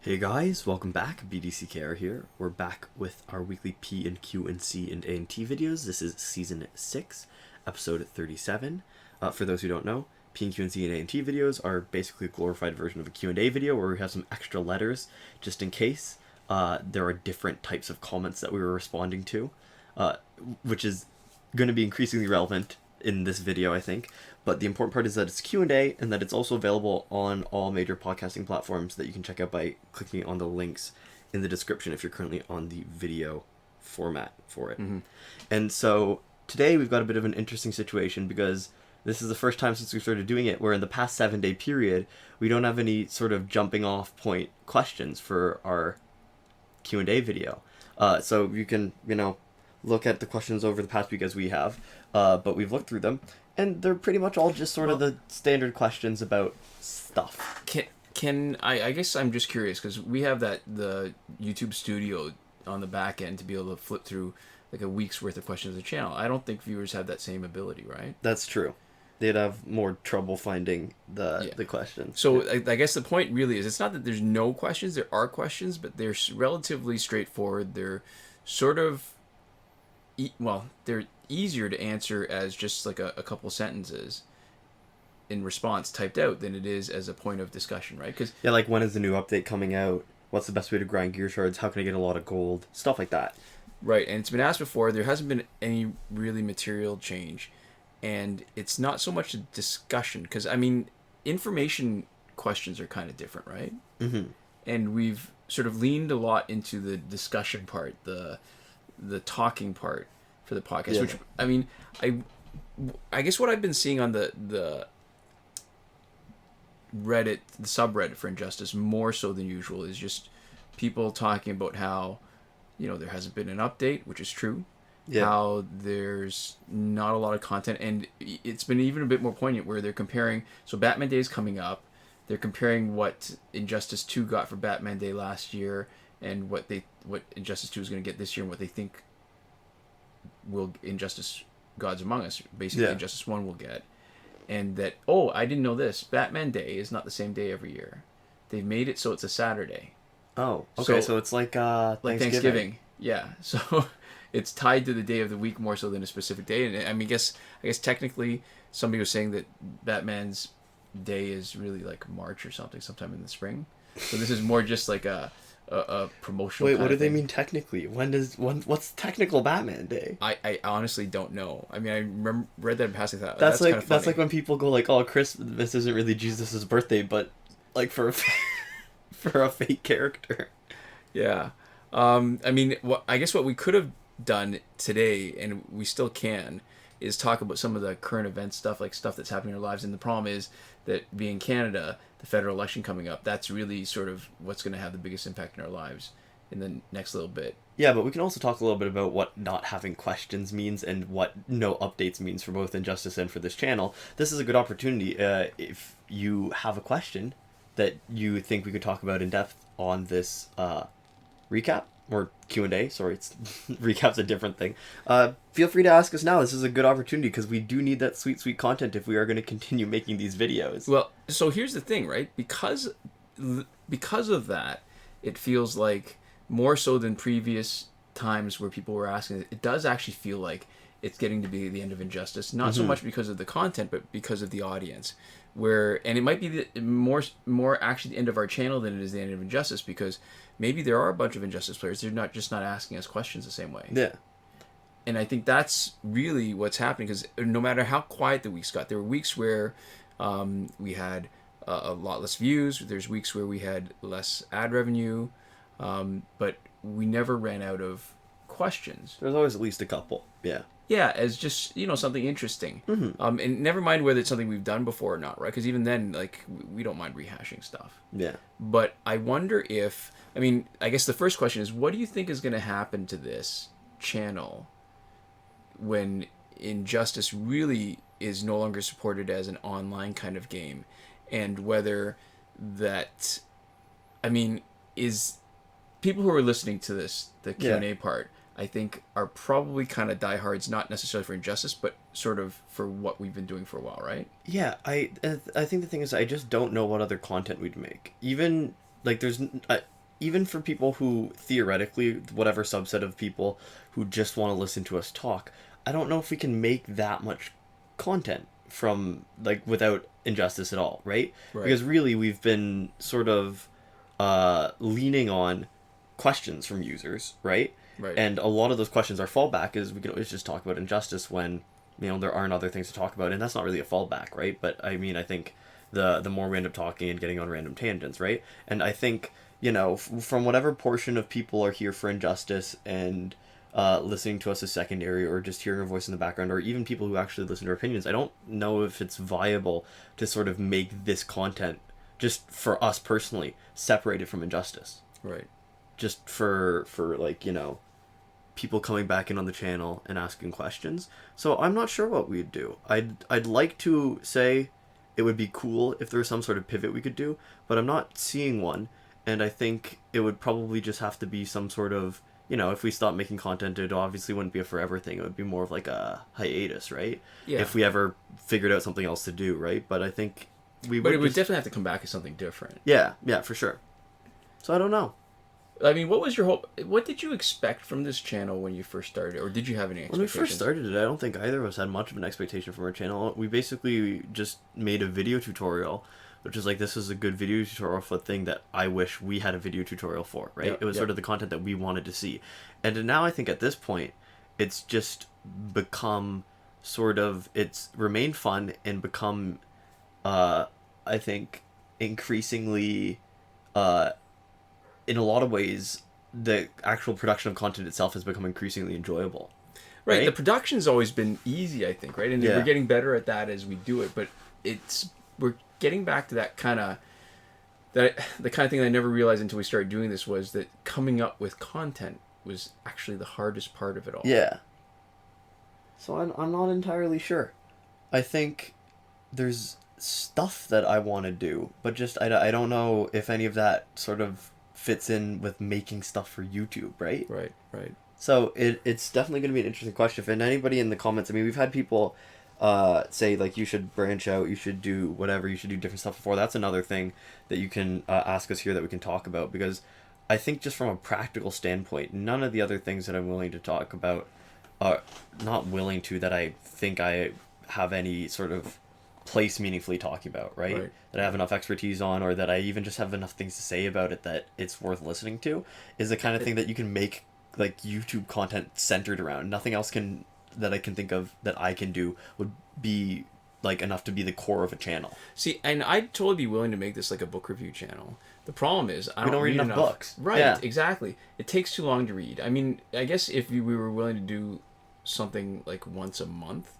Hey guys, welcome back. BDCKR here. We're back with our weekly P&Q&C&A&T videos. This is season 6, episode 37. For those who don't know, P&Q&C&A&T videos are basically a glorified version of a Q&A video where we have some extra letters just in case there are different types of comments that we were responding to, which is going to be increasingly relevant in this video, I think. But the important part is that it's Q&A and that it's also available on all major podcasting platforms that you can check out by clicking on the links in the description if you're currently on the video format for it. Mm-hmm. And so today we've got a bit of an interesting situation because this is the first time since we started doing it where in the past 7-day period we don't have any sort of jumping off point questions for our Q&A video. So you can, look at the questions over the past week as we have, but we've looked through them. And they're pretty much all just sort of the standard questions about stuff. I guess I'm just curious because we have the YouTube studio on the back end to be able to flip through like a week's worth of questions of the channel. I don't think viewers have that same ability, right? That's true. They'd have more trouble finding the questions. So I guess the point really is it's not that there's no questions. There are questions, but they're relatively straightforward. They're sort of they're easier to answer as just like a couple sentences in response typed out than it is as a point of discussion, right? Cause, like when is the new update coming out? What's the best way to grind gear shards? How can I get a lot of gold? Stuff like that. Right, and it's been asked before. There hasn't been any really material change, and it's not so much a discussion because information questions are kind of different, right? Mm-hmm. And we've sort of leaned a lot into the discussion part, the talking part for the podcast, which I guess what I've been seeing on the Reddit, the subreddit for Injustice, more so than usual, is just people talking about how there hasn't been an update, which is true. Yeah. How there's not a lot of content, and it's been even a bit more poignant where they're comparing. So Batman Day is coming up. They're comparing what Injustice 2 got for Batman Day last year and what Injustice 2 is going to get this year and what they think will Injustice Gods Among Us, basically Injustice 1 will get. And that, I didn't know this. Batman Day is not the same day every year. They've made it so it's a Saturday. Oh, okay. So it's like Thanksgiving. Yeah. So it's tied to the day of the week more so than a specific day. And I guess technically somebody was saying that Batman's day is really like March or something, sometime in the spring. So this is more just like a promotional. Wait, what do they mean technically? What's technical Batman Day? I honestly don't know. I read that in passing. Thought that's like when people go like, "Oh, Christmas isn't really Jesus' birthday, but like for a fake character." Yeah. I guess what we could have done today, and we still can, is talk about some of the current event stuff, like stuff that's happening in our lives. And the problem is that being Canada, the federal election coming up, that's really sort of what's going to have the biggest impact in our lives in the next little bit. Yeah, but we can also talk a little bit about what not having questions means and what no updates means for both Injustice and for this channel. This is a good opportunity if you have a question that you think we could talk about in depth on this recap or Q&A. Sorry, recap's a different thing. Feel free to ask us now. This is a good opportunity because we do need that sweet content if we are going to continue making these videos. Well, so here's the thing, right? Because of that, it feels like more so than previous times where people were asking, it does actually feel like it's getting to be the end of Injustice. Not so much because of the content, but because of the audience. And it might be more actually the end of our channel than it is the end of Injustice, because maybe there are a bunch of Injustice players. They're not asking us questions the same way. Yeah. And I think that's really what's happening, because no matter how quiet the weeks got, there were weeks where we had a lot less views. There's weeks where we had less ad revenue, but we never ran out of questions. There's always at least a couple. Yeah. Yeah, as just, something interesting. Mm-hmm. And never mind whether it's something we've done before or not, right? Because even then, like, we don't mind rehashing stuff. Yeah. But I wonder if, I guess the first question is, what do you think is going to happen to this channel when Injustice really is no longer supported as an online kind of game? And whether that, is people who are listening to this, the Q&A part, I think are probably kind of diehards, not necessarily for Injustice, but sort of for what we've been doing for a while, right? Yeah, I think the thing is I just don't know what other content we'd make. Even like there's even for people who theoretically, whatever subset of people who just want to listen to us talk, I don't know if we can make that much content from like without injustice at all, right? Because really we've been sort of leaning on questions from users, right? And a lot of those questions, our fallback is we can always just talk about injustice when, you know, there aren't other things to talk about, and that's not really a fallback, right? But I mean, I think the more we end up talking and getting on random tangents, right? And I think, you know, from whatever portion of people are here for injustice and listening to us as secondary, or just hearing our voice in the background, or even people who actually listen to our opinions, I don't know if it's viable to sort of make this content just for us personally separated from injustice. Right. Just for like, you know, people coming back in on the channel and asking questions. So I'm not sure what we'd do. I'd like to say it would be cool if there was some sort of pivot we could do, but I'm not seeing one. And I think it would probably just have to be some sort of, you know, if we stop making content, it obviously wouldn't be a forever thing. It would be more of like a hiatus, right? Yeah. If we ever figured out something else to do, right? But I think we would. But it would definitely have to come back as something different. Yeah, for sure. So I don't know. I mean, what was your hope? What did you expect from this channel when you first started, or did you have any expectations? When we first started it, I don't think either of us had much of an expectation from our channel. We basically just made a video tutorial, which is like, this is a good video tutorial for the thing that I wish we had a video tutorial for, right? Yep, it was sort of the content that we wanted to see. And now I think at this point, it's just become sort of, it's remained fun and become, I think, increasingly, in a lot of ways, the actual production of content itself has become increasingly enjoyable. Right. The production's always been easy, I think, right? And we're getting better at that as we do it, but we're getting back to that kind of the kind of thing that I never realized until we started doing this, was that coming up with content was actually the hardest part of it all. Yeah. So I'm not entirely sure. I think there's stuff that I want to do, but just I don't know if any of that sort of fits in with making stuff for YouTube, right? Right. So it's definitely going to be an interesting question. And anybody in the comments, I mean, we've had people say, like, you should branch out, you should do whatever, you should do different stuff before. That's another thing that you can ask us here that we can talk about, because I think just from a practical standpoint, none of the other things that I'm willing to talk about, not willing to, that I think I have any sort of place meaningfully talking about, right? That I have enough expertise on, or that I even just have enough things to say about it that it's worth listening to, is the kind of thing that you can make like YouTube content centered around. Nothing else that I can think of that I can do would be like enough to be the core of a channel. See, and I'd totally be willing to make this like a book review channel. The problem is I don't read enough books. Right, yeah. Exactly. It takes too long to read. I mean, I guess if we were willing to do something like once a month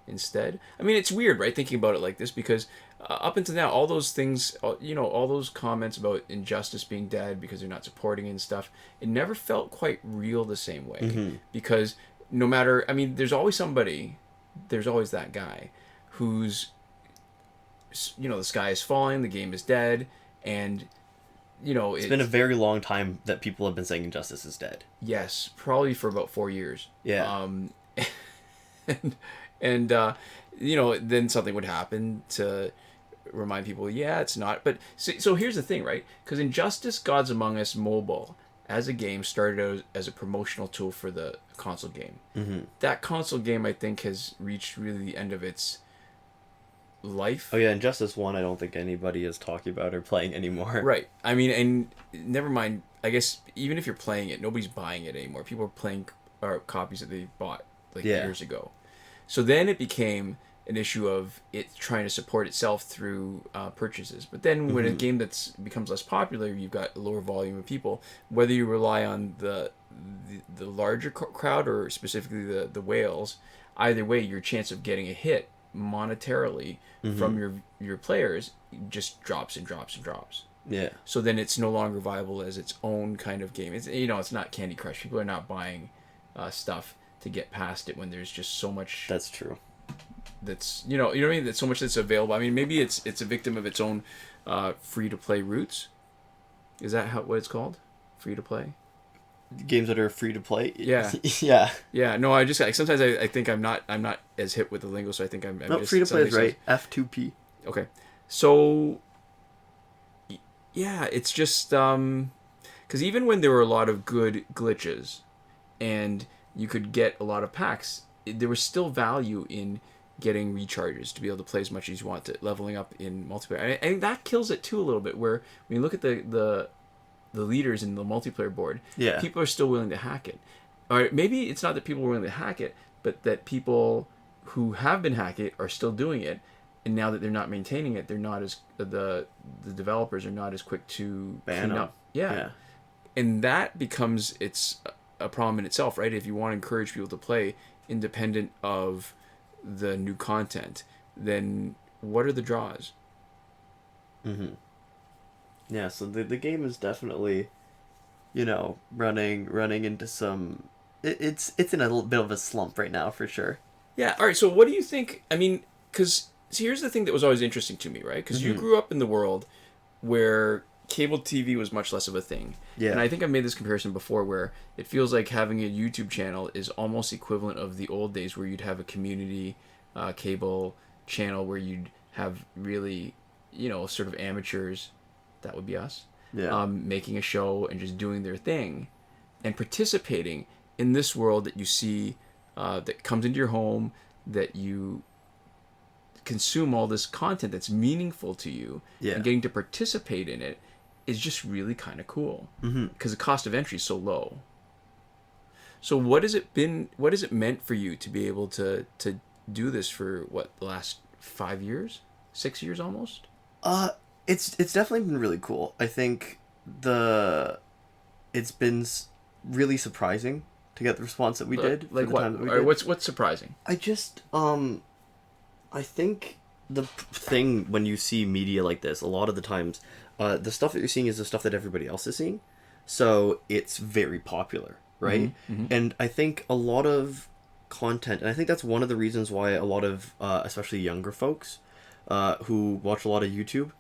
instead. I mean, it's weird, right, thinking about it like this, because up until now, all those things, you know, all those comments about injustice being dead because they're not supporting it and stuff, it never felt quite real the same way. Mm-hmm. Because no matter, I mean, there's always that guy who's, you know, the sky is falling, the game is dead, and, you know, it's been a very long time that people have been saying injustice is dead. Yes, probably for about 4 years. Yeah. And you know, then something would happen to remind people, yeah, it's not. But so here's the thing, right? Because Injustice Gods Among Us Mobile as a game started out as a promotional tool for the console game. Mm-hmm. That console game, I think, has reached really the end of its life. Oh yeah, Injustice 1 I don't think anybody is talking about or playing anymore. Right. I mean, and never mind, I guess even if you're playing it, nobody's buying it anymore. People are playing copies that they bought years ago. So then it became an issue of it trying to support itself through purchases. But then when a game becomes less popular, you've got a lower volume of people. Whether you rely on the larger crowd or specifically the whales, either way, your chance of getting a hit monetarily from your players just drops and drops and drops. Yeah. So then it's no longer viable as its own kind of game. It's, you know, it's not Candy Crush. People are not buying stuff to get past it when there's just so much. That's true. That's you know what I mean. That's so much that's available. I mean, maybe it's a victim of its own free to play roots. Is that what it's called? Free to play. Games that are free to play. Yeah. Yeah. Yeah. No, I just sometimes I think I'm not as hip with the lingo, so I think I'm no, just, free to play is right. F2P. Okay, so yeah, it's just Because even when there were a lot of good glitches, and you could get a lot of packs, there was still value in getting recharges to be able to play as much as you want, to leveling up in multiplayer. And that kills it too a little bit, where when you look at the leaders in the multiplayer board, people are still willing to hack it. Or maybe it's not that people are willing to hack it, but that people who have been hacking it are still doing it, and now that they're not maintaining it, they're not as the developers are not as quick to clean up. Yeah. And that becomes a problem in itself, right? If you want to encourage people to play independent of the new content, then what are the draws? Mm-hmm. Yeah, so the game is definitely, running into some. It's in a little bit of a slump right now, for sure. Yeah. All right. So what do you think? I mean, because here's the thing that was always interesting to me, right? Because you grew up in the world where cable TV was much less of a thing. Yeah. And I think I've made this comparison before, where it feels like having a YouTube channel is almost equivalent of the old days, where you'd have a community cable channel where you'd have really, sort of amateurs, that would be us, making a show and just doing their thing and participating in this world that you see, that comes into your home, that you consume all this content that's meaningful to you, and getting to participate in it is just really kind of cool, because the cost of entry is so low. So what has it meant for you to be able to do this for the last 5 years, 6 years almost? It's definitely been really cool. I think it's been really surprising to get the response that we did. Like what? What's surprising? I just I think the thing when you see media like this, a lot of the times, the stuff that you're seeing is the stuff that everybody else is seeing, so it's very popular, right? And I think a lot of content, and I think that's one of the reasons why a lot of especially younger folks who watch a lot of YouTube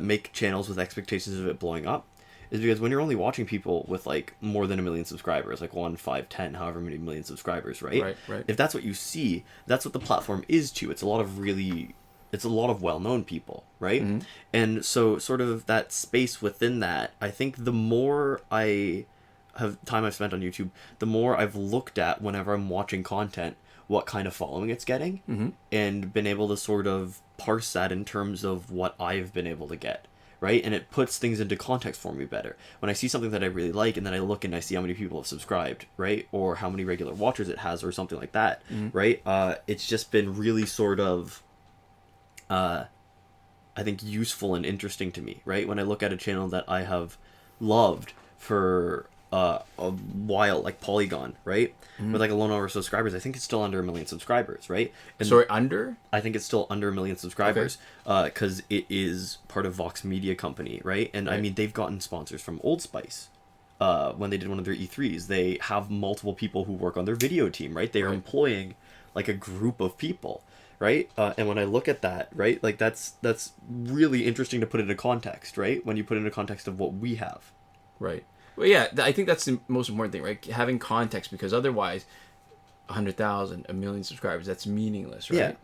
make channels with expectations of it blowing up, is because when you're only watching people with like more than 1 million subscribers, like 1, 5, 10, however many million subscribers, right? Right. If that's what you see, that's what the platform is to. It's a lot of well-known people, right? And so sort of that space within that, I think the more I've spent on YouTube, the more I've looked at, whenever I'm watching content, what kind of following it's getting, and been able to sort of parse that in terms of what I've been able to get, right? And it puts things into context for me better. When I see something that I really like, and then I look and I see how many people have subscribed, right? Or how many regular watchers it has, or something like that, right? It's just been really sort of, I think, useful and interesting to me, right? When I look at a channel that I have loved for a while, like Polygon, right? With like a low number of subscribers, I think it's still under 1 million subscribers, right? And sorry, under? I think it's still under 1 million subscribers, because it is part of Vox Media Company, right? And I mean, they've gotten sponsors from Old Spice. When they did one of their E3s, they have multiple people who work on their video team, right? They are employing like a group of people, right? And when I look at that, right, like that's really interesting to put into context, right? When you put into context of what we have, right? Well, yeah, I think that's the most important thing, right? Having context, because otherwise, 100,000, 1 million subscribers, that's meaningless, right?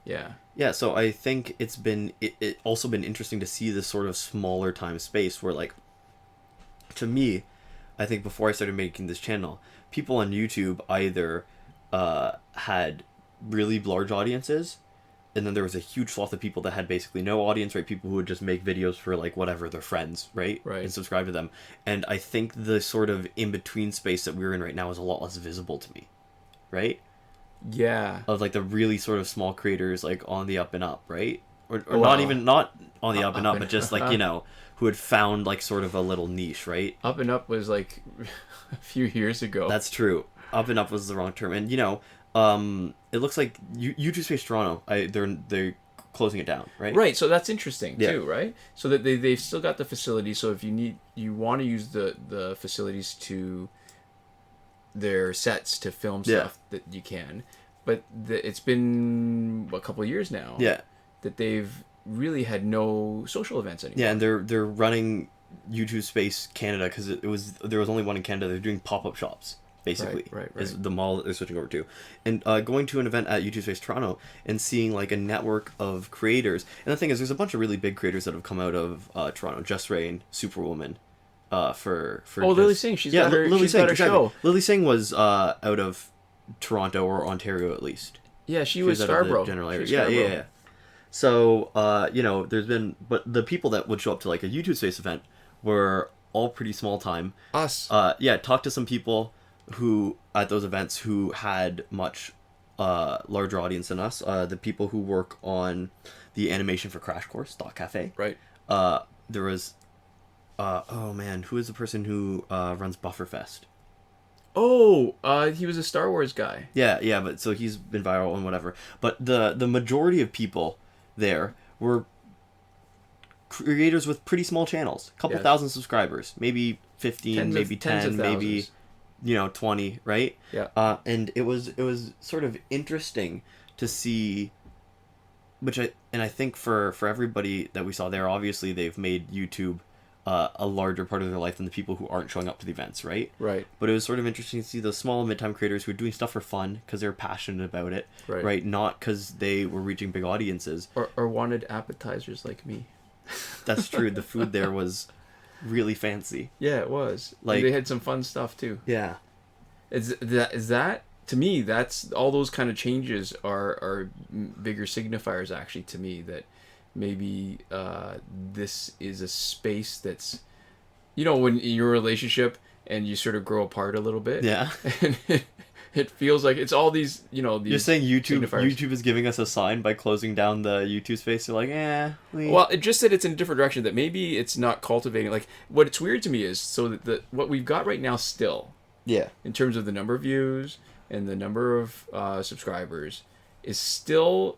Yeah. So I think it's also been interesting to see this sort of smaller time space where, like, to me, I think before I started making this channel, people on YouTube either had really large audiences, and then there was a huge swath of people that had basically no audience, right? People who would just make videos for like whatever, their friends, right? And subscribe to them. And I think the sort of in-between space that we're in right now is a lot less visible to me, right? Yeah. Of like the really sort of small creators, like on the up and up, right? Or not on the up and up, but just like, who had found like sort of a little niche, right? Up and up was like a few years ago. That's true. Up and up was the wrong term. And it looks like YouTube Space Toronto, they're closing it down, right? Right, so that's interesting too, right? So that they've still got the facility, so if you want to use the facilities to their sets to film stuff, that you can. But it's been a couple of years now that they've really had no social events anymore. Yeah, and they're running YouTube Space Canada, because there was only one in Canada. They're doing pop-up shops, basically, right. Is the mall that they're switching over to. And going to an event at YouTube Space Toronto and seeing like a network of creators. And the thing is, there's a bunch of really big creators that have come out of Toronto. Just Rain, Superwoman, Oh, Lily Singh. She's got her. She's got her show. Lily Singh was out of Toronto or Ontario at least. Yeah, she was Scarborough. General area. Yeah. So there's been, but the people that would show up to like a YouTube Space event were all pretty small time. Us. Talk to some people who at those events who had much larger audience than us. The people who work on the animation for Crash Course Cafe. Right. There was who is the person who runs Bufferfest? Oh, he was a Star Wars guy. Yeah, but so he's been viral and whatever. But the majority of people there were creators with pretty small channels, a couple thousand subscribers, maybe 15, maybe 10, maybe 20, right? Yeah. And it was sort of interesting to see, I think for everybody that we saw there, obviously they've made YouTube a larger part of their life than the people who aren't showing up to the events, right? Right. But it was sort of interesting to see those small and mid-time creators who are doing stuff for fun because they're passionate about it, right? Not because they were reaching big audiences. Or wanted appetizers like me. That's true. The food there was really fancy. Yeah, it was. Like, they had some fun stuff too. Yeah. Is that to me? That's all those kind of changes are bigger signifiers actually to me that. Maybe this is a space that's, when in your relationship and you sort of grow apart a little bit. Yeah. And it feels like it's all these, these You're saying YouTube signifiers. YouTube is giving us a sign by closing down the YouTube space. They're like, Well, it just said it's in a different direction, that maybe it's not cultivating. Like, what's weird to me is, so that what we've got right now still, in terms of the number of views and the number of subscribers, is still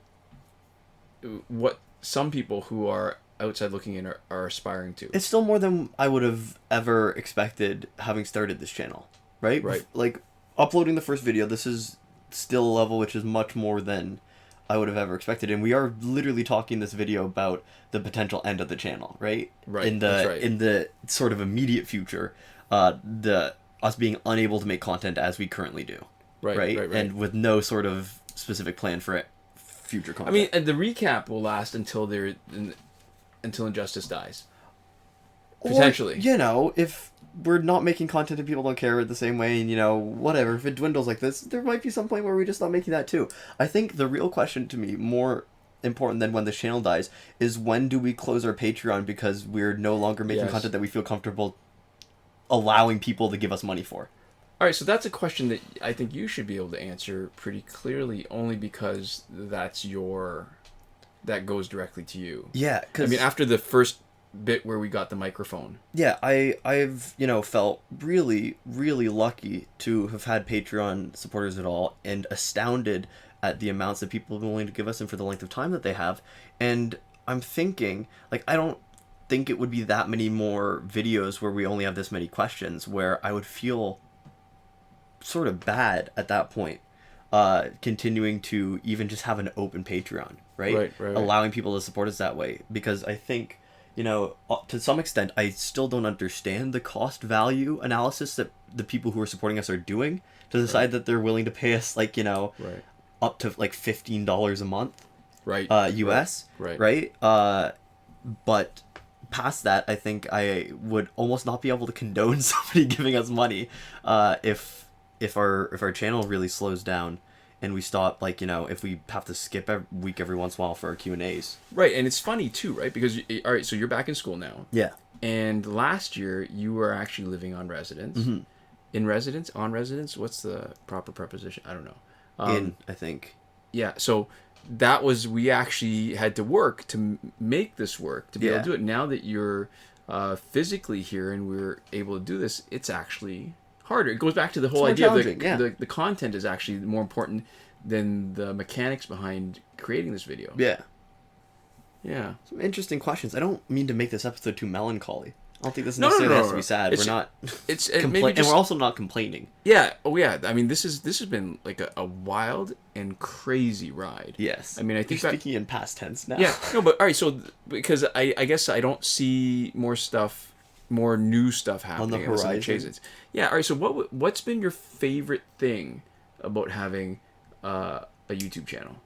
what some people who are outside looking in are aspiring to. It's still more than I would have ever expected having started this channel, right? Right. Like, uploading the first video, this is still a level which is much more than I would have ever expected. And we are literally talking this video about the potential end of the channel, right? Right. In the sort of immediate future, us being unable to make content as we currently do. Right. And with no sort of specific plan for it. Future content. I mean, and the recap will last until Injustice dies. Potentially. Or, if we're not making content and people don't care the same way, and whatever, if it dwindles like this, there might be some point where we just not making that too. I think the real question to me, more important than when the channel dies, is when do we close our Patreon because we're no longer making content that we feel comfortable allowing people to give us money for. All right, so that's a question that I think you should be able to answer pretty clearly, only because that goes directly to you. Yeah, I mean, after the first bit where we got the microphone. Yeah, I've felt really, really lucky to have had Patreon supporters at all, and astounded at the amounts that people have been willing to give us and for the length of time that they have. And I'm thinking, like, I don't think it would be that many more videos where we only have this many questions where I would feel sort of bad at that point, continuing to even just have an open Patreon, right? Allowing people to support us that way, because I think, to some extent, I still don't understand the cost value analysis that the people who are supporting us are doing to decide that they're willing to pay us up to like $15 a month, US, right? But past that, I think I would almost not be able to condone somebody giving us money if our channel really slows down and we stop, if we have to skip a week every once in a while for our Q&As. Right, and it's funny too, right? Because, all right, so you're back in school now. Yeah. And last year, you were actually living on residence. Mm-hmm. In residence? On residence? What's the proper preposition? I don't know. I think. Yeah, so we actually had to work to make this work, to be able to do it. Now that you're physically here and we're able to do this, it's actually harder. It goes back to the whole idea of the content is actually more important than the mechanics behind creating this video. Yeah. Some interesting questions. I don't mean to make this episode too melancholy. I don't think this necessarily has to be sad. We're not and we're also not complaining. Yeah. Oh yeah. I mean, this has been like a wild and crazy ride. Yes. I mean, I think you're speaking in past tense now. Yeah. No, but all right. So because I guess I don't see more new stuff happening on the horizon. Yeah. All right. So what's been your favorite thing about having a YouTube channel?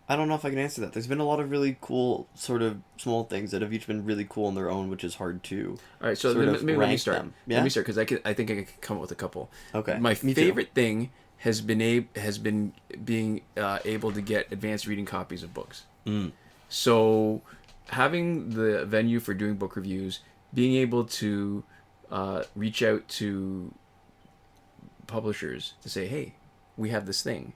I don't know if I can answer that. There's been a lot of really cool sort of small things that have each been really cool on their own, which is hard to. All right, so let me start. Them. Yeah? Let me start because I think I can come up with a couple. Okay. My favorite thing has been being able to get advanced reading copies of books. So having the venue for doing book reviews, being able to reach out to publishers to say, hey, we have this thing,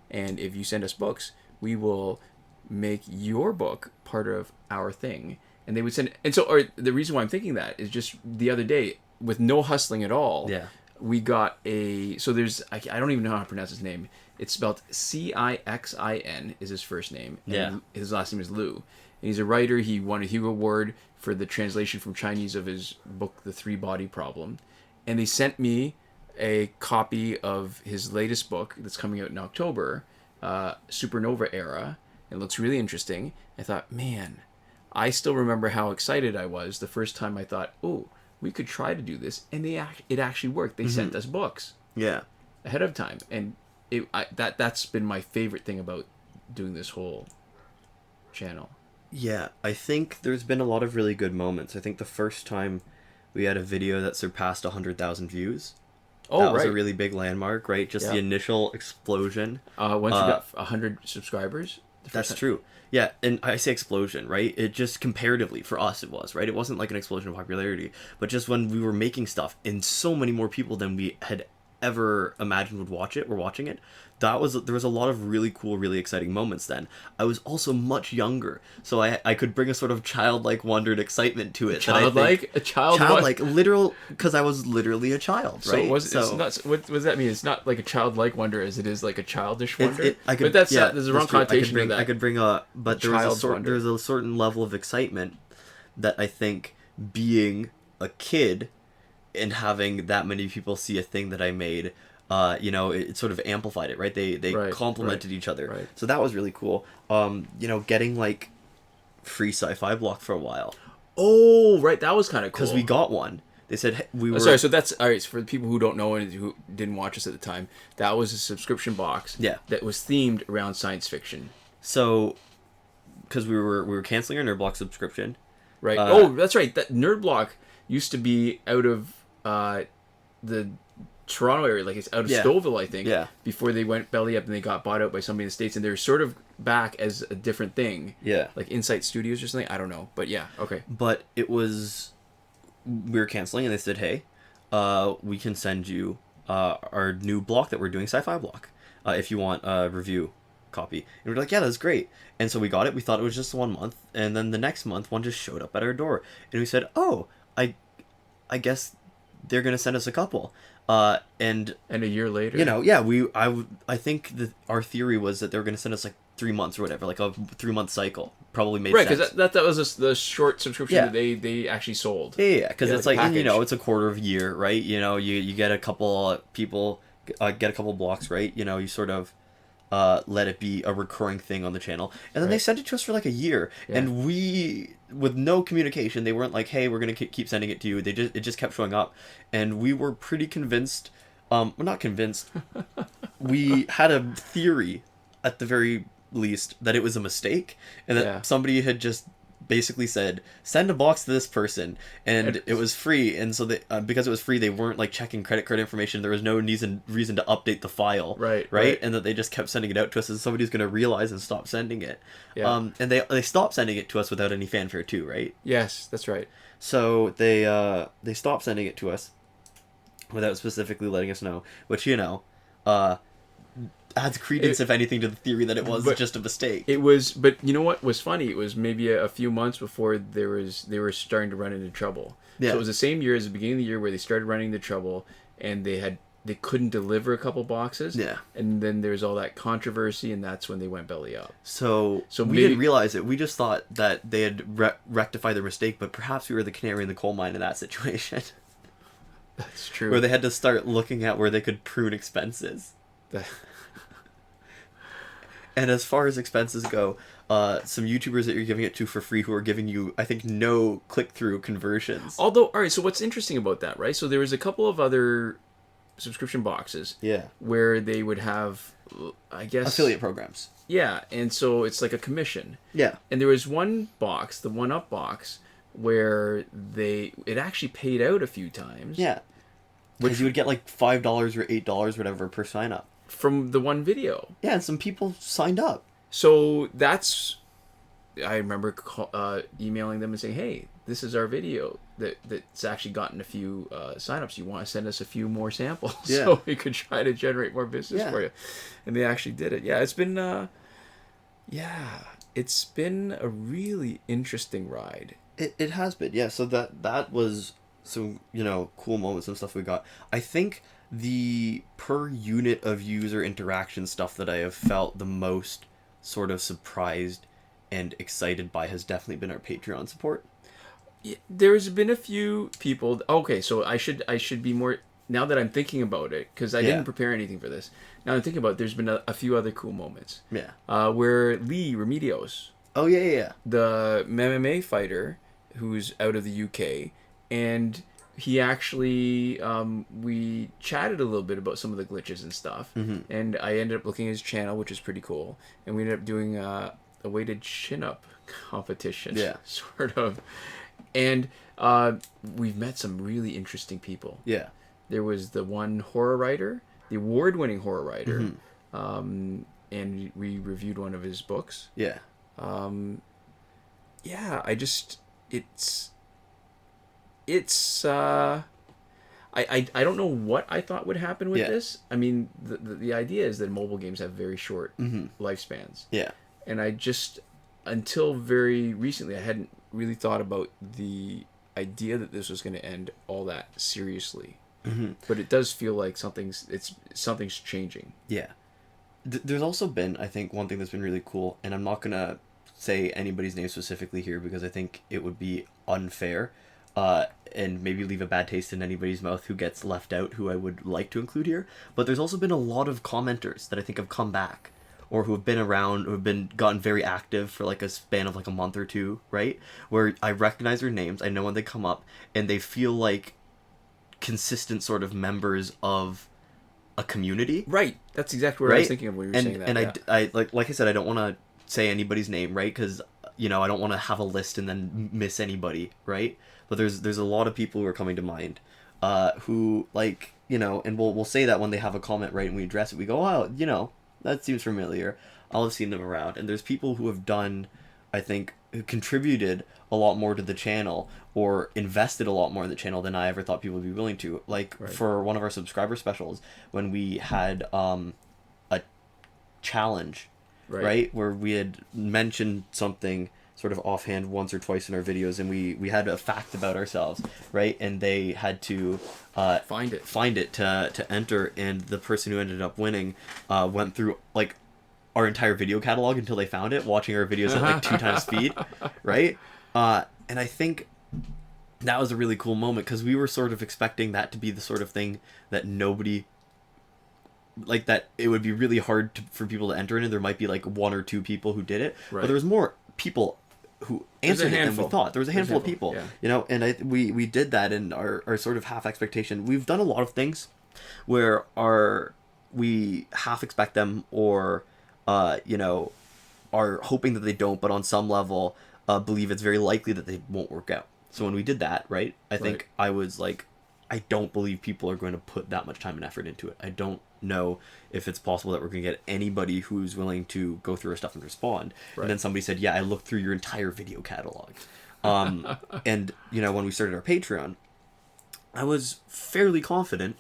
and if you send us books, we will make your book part of our thing. And they would send, and so, or the reason why I'm thinking that is just the other day, with no hustling at all, we got so there's, I don't even know how to pronounce his name. It's spelled Cixin is his first name. And his last name is Liu. And he's a writer. He won a Hugo Award for the translation from Chinese of his book, The Three Body Problem. And they sent me a copy of his latest book that's coming out in October, Supernova Era. It looks really interesting. I thought, man, I still remember how excited I was the first time I thought, oh, we could try to do this. And it actually worked. They sent us books ahead of time. And that's been my favorite thing about doing this whole channel. Yeah, I think there's been a lot of really good moments. I think the first time we had a video that surpassed 100,000 views. That was a really big landmark, right? Just the initial explosion. Once you got 100 subscribers. That's true. Yeah, and I say explosion, right? It just comparatively, for us, it was, right? It wasn't like an explosion of popularity, but just when we were making stuff and so many more people than we had ever imagined would watch it, were watching it. There was a lot of really cool, really exciting moments then. I was also much younger, so I could bring a sort of childlike wonder and excitement to it. Childlike, literal, because I was literally a child, right? It's not, what does that mean? It's not like a childlike wonder as it is like a childish wonder? But there's a wrong connotation of that. I could bring but there's a certain level of excitement that I think being a kid and having that many people see a thing that I made, it sort of amplified it, right? They complemented each other. Right. So that was really cool. Getting like free sci-fi block for a while. Oh, right. That was kind of cool. Because we got one. They said we were... Sorry, so that's... All right, so for the people who don't know and who didn't watch us at the time, that was a subscription box that was themed around science fiction. So, because we were canceling our Nerd Block subscription. Right. That's right. That Nerd Block used to be out of the Toronto area, like it's out of Stouffville, I think. Yeah. Before they went belly up and they got bought out by somebody in the States, and they're sort of back as a different thing. Yeah. Like Insight Studios or something. I don't know, but yeah, okay. But it was, we were canceling, and they said, hey, we can send you our new block that we're doing, Sci-Fi Block, if you want a review copy. And we're like, yeah, that's great. And so we got it. We thought it was just 1 month, and then the next month one just showed up at our door, and we said, oh, I guess they're gonna send us a couple. And a year later, I think that our theory was that they were going to send us like 3 months or whatever, like a 3-month cycle. Probably made sense. Right, because that was the short subscription that they actually sold. Yeah, because it's like it's a quarter of a year, right? You get a couple people, get a couple blocks, right? You sort of let it be a recurring thing on the channel, and then they sent it to us for like a year, and we, with no communication, they weren't like, hey, we're gonna keep sending it to you. It just kept showing up, and we were pretty convinced. Well, not convinced. We had a theory, at the very least, that it was a mistake, and that somebody had just basically said, send a box to this person, and it was free, and so they, because it was free, they weren't like checking credit card information. There was no reason to update the file, right, and that they just kept sending it out to us, and somebody's going to realize and stop sending it. And they stopped sending it to us without any fanfare too, right? Yes, that's right. So they stopped sending it to us without specifically letting us know, which adds credence, if anything, to the theory that it was just a mistake. It was, but you know what was funny? It was maybe a few months before they were starting to run into trouble. Yeah. So it was the same year as the beginning of the year where they started running into trouble, and they couldn't deliver a couple boxes. Yeah. And then there's all that controversy, and that's when they went belly up. So we didn't realize it. We just thought that they had rectified their mistake, but perhaps we were the canary in the coal mine in that situation. That's true. Where they had to start looking at where they could prune expenses. And as far as expenses go, some YouTubers that you're giving it to for free who are giving you, I think, no click-through conversions. Although, all right, so what's interesting about that, right? So there was a couple of other subscription boxes. Yeah. Where they would have, I guess, affiliate programs. Yeah, and so it's like a commission. Yeah. And there was one box, the 1UP box, where it actually paid out a few times. Yeah. Because you would get like $5 or $8, whatever, per sign up. From the one video. Yeah, and some people signed up. So I remember emailing them and saying, hey, this is our video that's actually gotten a few signups. You want to send us a few more samples so we could try to generate more business for you. And they actually did it. Yeah, it's been a really interesting ride. It has been, yeah. So that was some, cool moments and stuff we got. I think the per unit of user interaction stuff that I have felt the most sort of surprised and excited by has definitely been our Patreon support. There's been a few people. Okay, so I should be more, now that I'm thinking about it, because I didn't prepare anything for this. Now I'm thinking about it, there's been a few other cool moments. Yeah. Where Lee Remedios. Oh yeah. The MMA fighter who's out of the UK, and he actually we chatted a little bit about some of the glitches and stuff, and I ended up looking at his channel, which is pretty cool, and we ended up doing a weighted chin-up competition, sort of. And we've met some really interesting people. Yeah. There was the one horror writer, the award-winning horror writer, and we reviewed one of his books. Yeah. I don't know what I thought would happen with this. I mean, the idea is that mobile games have very short lifespans. Yeah. And until very recently, I hadn't really thought about the idea that this was going to end all that seriously. But it does feel like something's changing. Yeah. There's also been, I think, one thing that's been really cool, and I'm not going to say anybody's name specifically here because I think it would be unfair and maybe leave a bad taste in anybody's mouth who gets left out, who I would like to include here. But there's also been a lot of commenters that I think have come back, or who have been around, who have gotten very active for like a span of like a month or two, right? Where I recognize their names, I know when they come up, and they feel like consistent sort of members of a community. Right. That's exactly what I was thinking of when you were saying that. And I like I said, I don't want to say anybody's name, right? Because, I don't want to have a list and then miss anybody, right? But there's a lot of people who are coming to mind who, like, and we'll say that when they have a comment, right, and we address it, we go, oh, that seems familiar. I'll have seen them around. And there's people who have done, I think, who contributed a lot more to the channel or invested a lot more in the channel than I ever thought people would be willing to. Like, for one of our subscriber specials, when we had a challenge, right? Where we had mentioned something sort of offhand once or twice in our videos, and we had a fact about ourselves, right? And they had to find it to enter, and the person who ended up winning went through like our entire video catalog until they found it, watching our videos at like 2 times speed, right? And I think that was a really cool moment because we were sort of expecting that to be the sort of thing that nobody, like, that it would be really hard for people to enter in, and there might be like 1 or 2 people who did it, but there was more people who answered it than we thought. There was a handful of people, and we did that, and our sort of half expectation. We've done a lot of things where we half expect them, or are hoping that they don't, but on some level believe it's very likely that they won't work out. So when we did that, right, I think I was like, I don't believe people are going to put that much time and effort into it. I don't know if it's possible that we're going to get anybody who's willing to go through our stuff and respond. And then somebody said, yeah, I looked through your entire video catalog. And, when we started our Patreon, I was fairly confident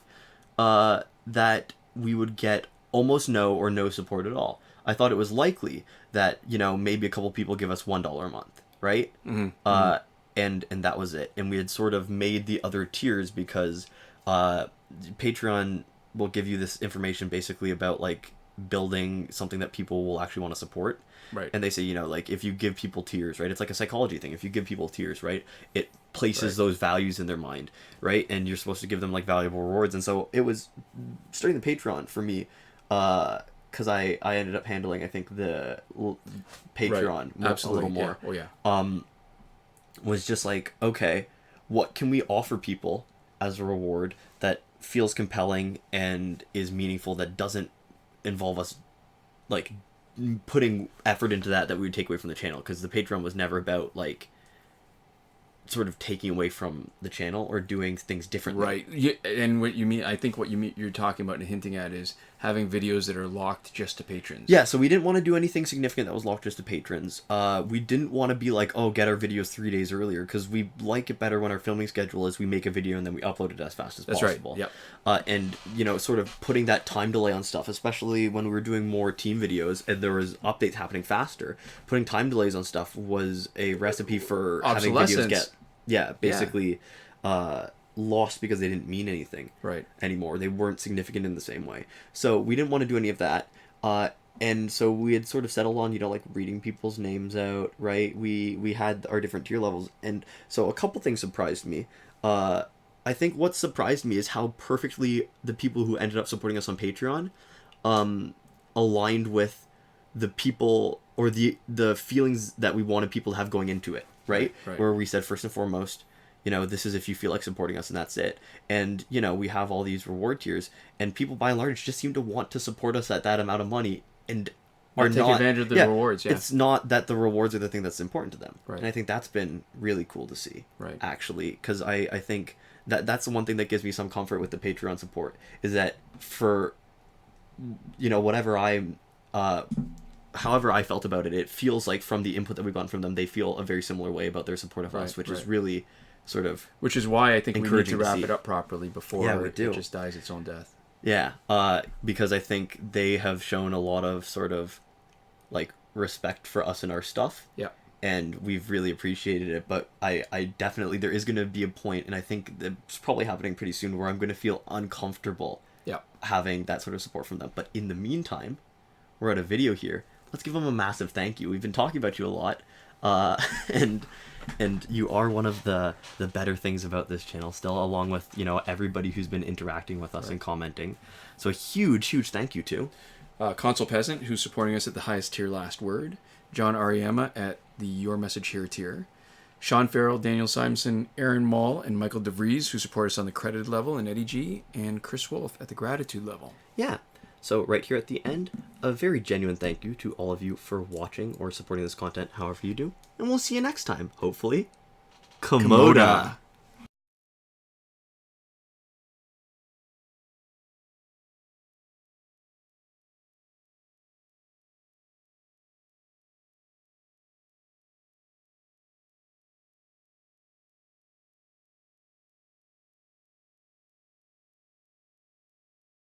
that we would get almost no or no support at all. I thought it was likely that, maybe a couple people give us $1 a month, right? And that was it. And we had sort of made the other tiers because Patreon will give you this information basically about like building something that people will actually want to support. Right. And they say, like if you give people tiers, right, it's like a psychology thing. If you give people tiers, right, it places those values in their mind, right? And you're supposed to give them like valuable rewards. And so it was starting the Patreon for me, because I ended up handling, I think, the Patreon a little more. Yeah. Oh yeah. Was just like, okay, what can we offer people as a reward that feels compelling and is meaningful that doesn't involve us like putting effort into that we would take away from the channel, because the Patreon was never about like sort of taking away from the channel or doing things differently. Right. Yeah, and what you mean, I think what you're talking about and hinting at is having videos that are locked just to patrons. Yeah, so we didn't want to do anything significant that was locked just to patrons. We didn't want to be like, oh, get our videos 3 days earlier, because we like it better when our filming schedule is we make a video and then we upload it as fast as possible. That's right, yep. And, you know, sort of putting that time delay on stuff, especially when we were doing more team videos and there was updates happening faster, putting time delays on stuff was a recipe for having videos get... Yeah, basically lost because they didn't mean anything anymore. They weren't significant in the same way. So we didn't want to do any of that. And so we had sort of settled on, you know, like reading people's names out, right? We had our different tier levels. And so a couple things surprised me. I think what surprised me is how perfectly the people who ended up supporting us on Patreon aligned with the people or the feelings that we wanted people to have going into it. Right? Where we said, first and foremost, you know, this is if you feel like supporting us and that's it. And, you know, we have all these reward tiers and people by and large just seem to want to support us at that amount of money and or take advantage of the rewards. Yeah. It's not that the rewards are the thing that's important to them. Right. And I think that's been really cool to see, actually, because I think that's the one thing that gives me some comfort with the Patreon support is that for, you know, however I felt about it, it feels like from the input that we've gotten from them, they feel a very similar way about their support of us, which is really sort of which is why I think we need to wrap it up properly before it just dies its own death. Yeah, because I think they have shown a lot of sort of like respect for us and our stuff. Yeah. And we've really appreciated it, but I definitely, there is going to be a point, and I think it's probably happening pretty soon, where I'm going to feel uncomfortable having that sort of support from them. But in the meantime, we're at a video here. Let's give them a massive thank you. We've been talking about you a lot, and you are one of the better things about this channel still, along with, you know, everybody who's been interacting with us and commenting. So a huge thank you to Console Peasant, who's supporting us at the highest tier, Last Word, John Auriemma at the Your Message Here tier, Shawn, Farrell, Daniel Simonson, Aaron Mall, and Michael DeVries, who support us on the credited level, and Eddie G, and Chris Wolf at the gratitude level. Yeah. So right here at the end, a very genuine thank you to all of you for watching or supporting this content however you do. And we'll see you next time, hopefully. Komoda!